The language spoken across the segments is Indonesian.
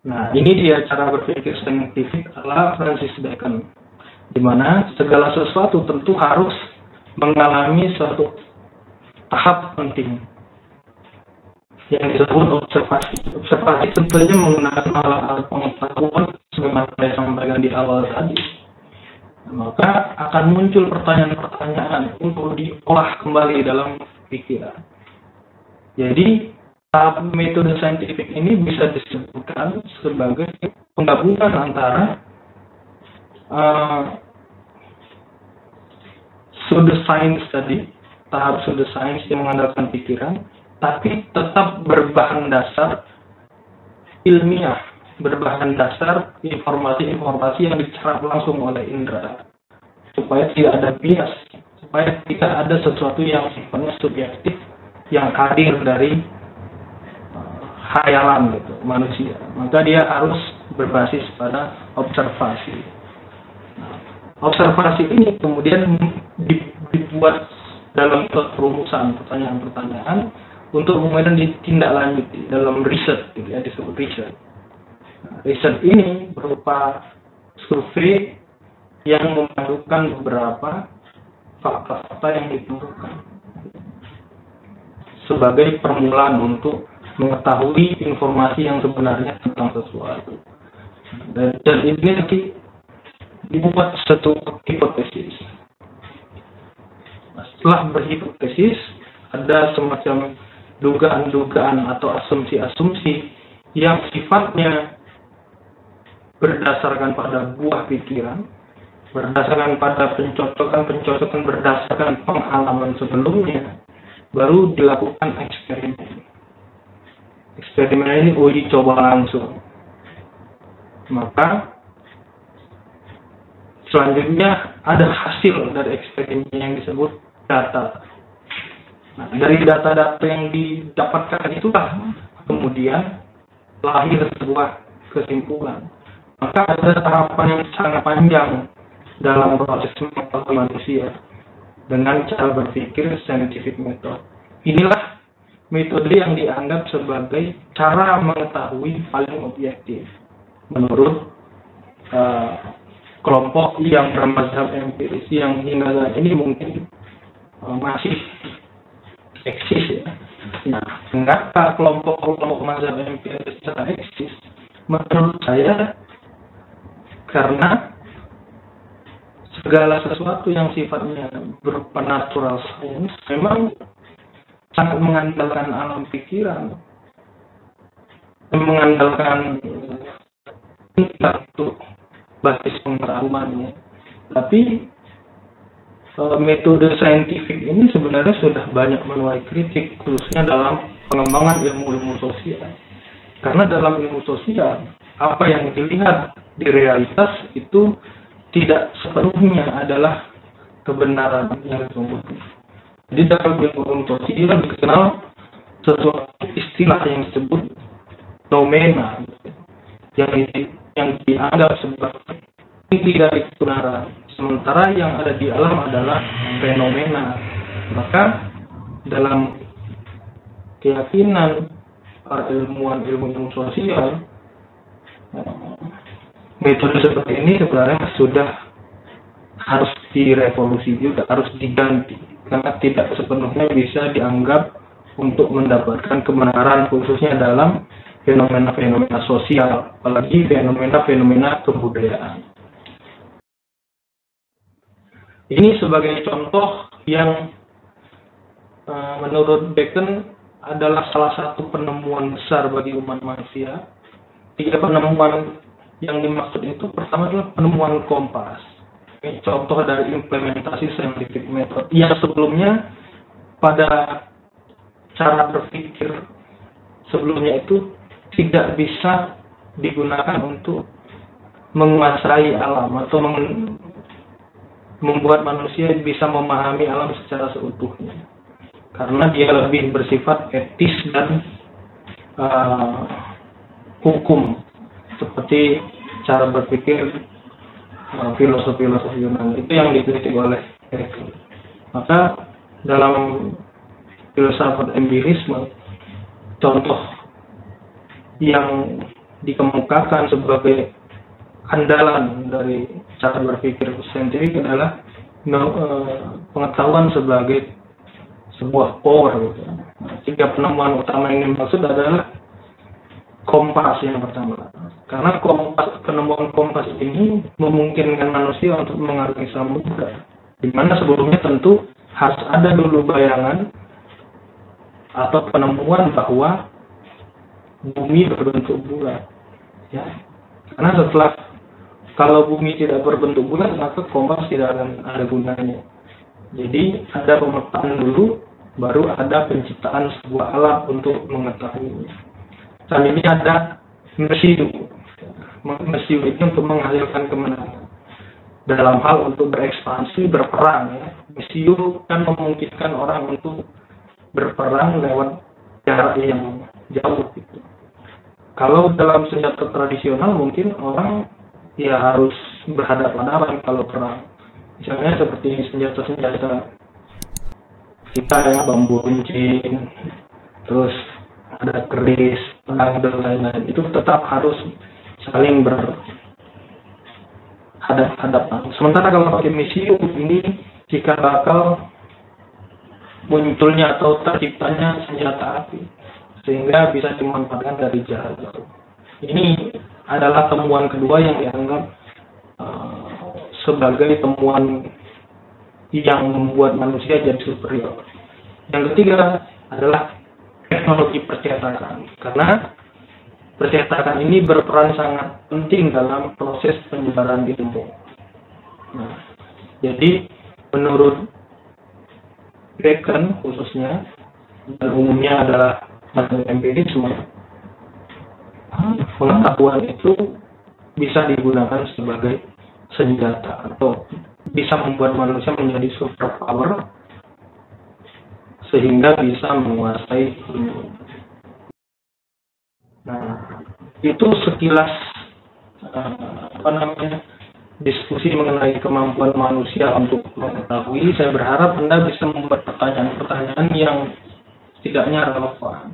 Nah, ini dia cara berpikir saintifik ala Francis Bacon, di mana segala sesuatu tentu harus mengalami suatu tahap penting yang disebut observasi. Observasi tentunya menggunakan alat-alat pengetahuan sebagaimana saya sampaikan di awal tadi. Maka akan muncul pertanyaan-pertanyaan untuk diolah kembali dalam pikiran. Jadi, tahap metode saintifik ini bisa disebutkan sebagai penggabungan antara pseudoscience tadi, tahap pseudoscience yang mengandalkan pikiran, tapi tetap berbahan dasar ilmiah, berbahan dasar informasi-informasi yang dicerap langsung oleh indera, supaya tidak ada bias, supaya tidak ada sesuatu yang sifatnya subjektif yang hadir dari khayalan gitu, manusia. Maka dia harus berbasis pada observasi. Nah, observasi ini kemudian dibuat dalam rumusan pertanyaan-pertanyaan untuk kemudian ditindaklanjuti dalam riset, gitu ya, disebut riset. Nah, riset ini berupa survei yang memadukan beberapa fakta-fakta yang ditentukan sebagai permulaan untuk mengetahui informasi yang sebenarnya tentang sesuatu. Dan ini nanti dibuat satu hipotesis. Setelah berhipotesis, ada semacam dugaan-dugaan atau asumsi-asumsi yang sifatnya berdasarkan pada buah pikiran, berdasarkan pada pencocokan berdasarkan pengalaman sebelumnya, baru dilakukan eksperimen. Eksperimen ini uji coba langsung. Maka selanjutnya ada hasil dari eksperimen yang disebut data. Nah, dari data-data yang didapatkan itulah kemudian lahir sebuah kesimpulan. Maka ada tahapan yang sangat panjang dalam proses mengetahui manusia dengan cara berpikir scientific method. Inilah metode yang dianggap sebagai cara mengetahui paling objektif menurut kelompok yang bermazhab empiris yang hingga saat ini mungkin masih eksis ya. Nah, mengapa kelompok mazhab empiris secara eksis? Menurut saya karena segala sesuatu yang sifatnya berupa natural science memang sangat mengandalkan alam pikiran, mengandalkan untuk basis pengetahuannya. Tapi metode saintifik ini sebenarnya sudah banyak menuai kritik, khususnya dalam pengembangan ilmu-ilmu sosial. Karena dalam ilmu sosial, apa yang dilihat di realitas itu tidak sepenuhnya adalah kebenaran yang sesungguhnya. Jadi dalam ilmu sosial dikenal sesuatu istilah yang disebut nomena, yang dianggap sebagai inti dari kebenaran. Sementara yang ada di alam adalah fenomena. Maka dalam keyakinan para ilmuwan ilmu sosial, metode seperti ini sebenarnya sudah harus direvolusi juga, harus diganti, karena tidak sepenuhnya bisa dianggap untuk mendapatkan kebenaran khususnya dalam fenomena-fenomena sosial, apalagi fenomena-fenomena kebudayaan. Ini sebagai contoh yang menurut Bacon adalah salah satu penemuan besar bagi umat manusia. 3 penemuan yang dimaksud itu pertama adalah penemuan kompas. Ini contoh dari implementasi scientific method yang sebelumnya pada cara berpikir sebelumnya itu tidak bisa digunakan untuk menguasai alam atau membuat manusia bisa memahami alam secara seutuhnya, karena dia lebih bersifat etis dan hukum, seperti cara berpikir filosofi Yunani itu yang dikritik oleh Bacon. Maka dalam filsafat empirisme, contoh yang dikemukakan sebagai andalan dari cara berpikir saintifik adalah pengetahuan sebagai sebuah power. Gitu. Tiga penemuan utama yang dimaksud adalah kompas yang pertama. Karena penemuan kompas ini memungkinkan manusia untuk mengarungi samudra, di mana sebelumnya tentu harus ada dulu bayangan atau penemuan bahwa bumi berbentuk bulat. Ya. Karena kalau bumi tidak berbentuk bulat, maka kompas tidak akan ada gunanya. Jadi ada pemetaan dulu, baru ada penciptaan sebuah alat untuk mengetahuinya. Dan ini ada mesiu. Mesiu itu untuk menghasilkan kemenangan. Dalam hal untuk berekspansi, berperang. Ya. Mesiu kan memungkinkan orang untuk berperang lewat jarak yang jauh. Gitu. Kalau dalam senjata tradisional mungkin orang ya harus berhadapan-hadapan kalau perang. Misalnya seperti senjata-senjata kita ya, bambu runcing, terus ada keris, pedang dan lain-lain, itu tetap harus saling berhadapan. Sementara kalau pakai mesiu ini jika bakal munculnya atau terciptanya senjata api sehingga bisa dimanfaatkan dari jarak jauh. Ini adalah temuan kedua yang dianggap sebagai temuan yang membuat manusia jadi superior. Yang ketiga adalah teknologi percetakan, karena percetakan ini berperan sangat penting dalam proses penyebaran ilmu. Nah, jadi menurut Bacon khususnya, dan umumnya adalah empirisme, pengetahuan itu bisa digunakan sebagai senjata atau bisa membuat manusia menjadi superpower sehingga bisa menguasai dunia. Nah, itu sekilas diskusi mengenai kemampuan manusia untuk mengetahui. Saya berharap Anda bisa membuat pertanyaan-pertanyaan yang setidaknya relevan.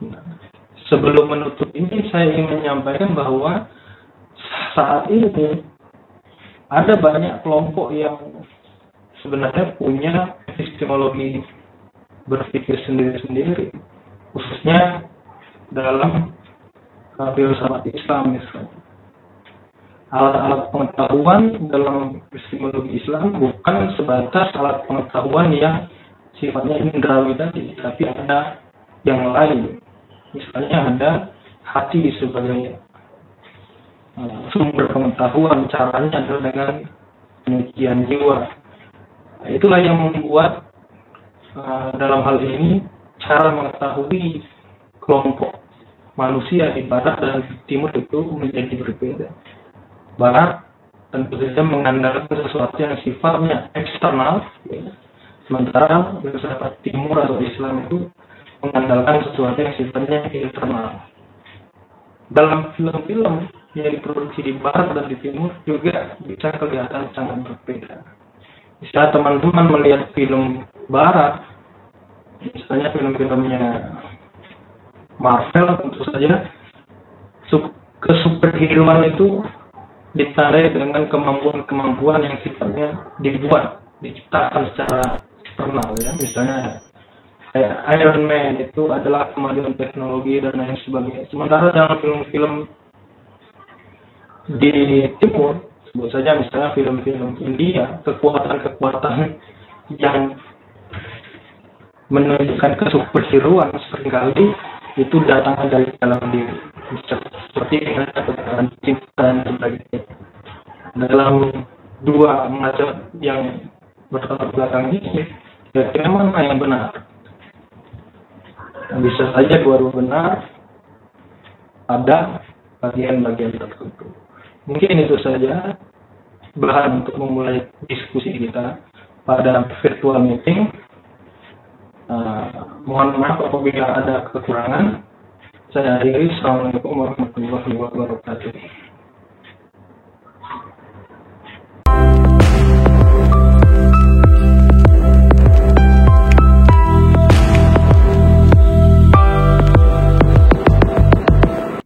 Nah, sebelum menutup ini, saya ingin menyampaikan bahwa saat ini ada banyak kelompok yang sebenarnya punya epistemologi berpikir sendiri-sendiri, khususnya dalam filsafat Islam misalnya. Alat-alat pengetahuan dalam epistemologi Islam bukan sebatas alat pengetahuan yang sifatnya indrawi tadi, tapi ada yang lain. Misalnya ada hati sebagai sumber pengetahuan, caranya adalah dengan penelitian jiwa. Nah, itulah yang membuat dalam hal ini cara mengetahui kelompok manusia di barat dan di timur itu menjadi berbeda. Barat tentu saja mengandalkan sesuatu yang sifatnya eksternal, ya. Sementara filsafat timur atau Islam itu mengandalkan sesuatu yang sifatnya internal. Dalam film-film yang diproduksi di barat dan di timur juga bisa kelihatan sangat berbeda. Misalnya teman-teman melihat film barat, misalnya film-filmnya Marvel, tentu saja kesuperheroan itu ditandai dengan kemampuan-kemampuan yang sifatnya diciptakan secara eksternal, ya. Misalnya kayak Iron Man itu adalah kemajuan teknologi dan lain sebagainya. Sementara dalam film-film di timur, sebut saja misalnya film-film India, kekuatan-kekuatan yang menunjukkan kesuperheroan seringkali itu datang dari dalam diri, seperti kekuatan cinta dan sebagainya. Dalam dua mazhab yang bertolak belakang ini, kira-kira mana yang benar? Bisa saja dua-dua benar pada bagian-bagian tertentu. Mungkin itu saja bahan untuk memulai diskusi kita pada virtual meeting. Mohon maaf apabila ada kekurangan. Saya akhiri. Assalamualaikum warahmatullahi wabarakatuh.